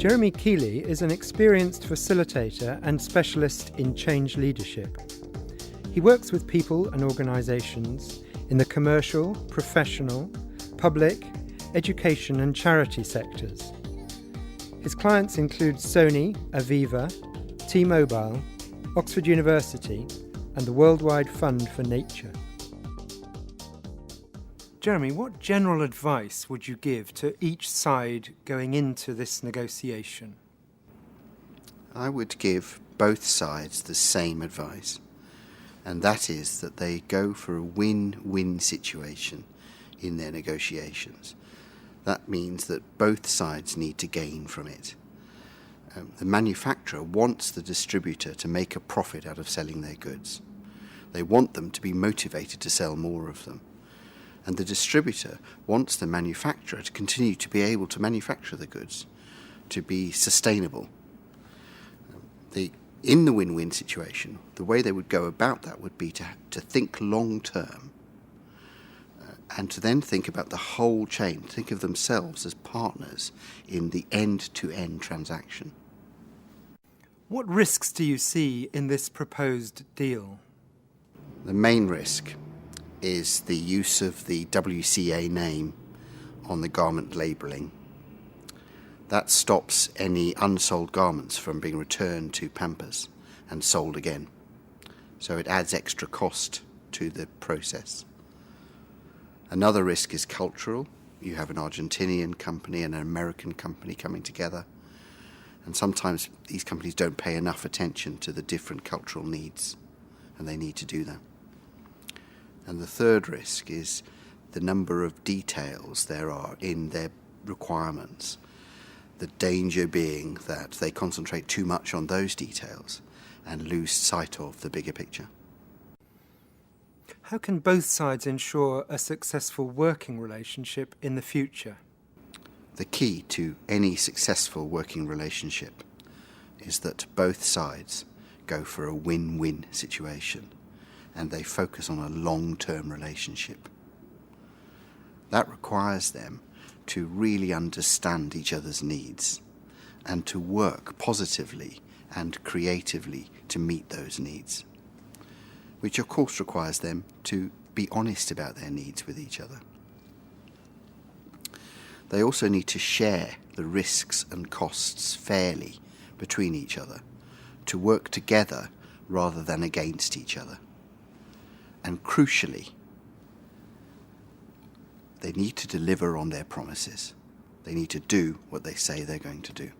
Jeremy Keeley is an experienced facilitator and specialist in change leadership. He works with people and organisations in the commercial, professional, public, education and charity sectors. His clients include Sony, Aviva, T-Mobile, Oxford University and the Worldwide Fund for Nature. Jeremy, what general advice would you give to each side going into this negotiation? I would give both sides the same advice, and that is that they go for a win-win situation in their negotiations. That means that both sides need to gain from it. The manufacturer wants the distributor to make a profit out of selling their goods. They want them to be motivated to sell more of them. And the distributor wants the manufacturer to continue to be able to manufacture the goods, to be sustainable. In the win-win situation, the way they would go about that would be to think long-term and to then think about the whole chain, think of themselves as partners in the end-to-end transaction. What risks do you see in this proposed deal? The main risk is the use of the WCA name on the garment labelling. That stops any unsold garments from being returned to Pampers and sold again. So it adds extra cost to the process. Another risk is cultural. You have an Argentinian company and an American company coming together, and sometimes these companies don't pay enough attention to the different cultural needs, and they need to do that. And the third risk is the number of details there are in their requirements. The danger being that they concentrate too much on those details and lose sight of the bigger picture. How can both sides ensure a successful working relationship in the future? The key to any successful working relationship is that both sides go for a win-win situation and they focus on a long-term relationship. That requires them to really understand each other's needs and to work positively and creatively to meet those needs, which of course requires them to be honest about their needs with each other. They also need to share the risks and costs fairly between each other, to work together rather than against each other. And crucially, they need to deliver on their promises. They need to do what they say they're going to do.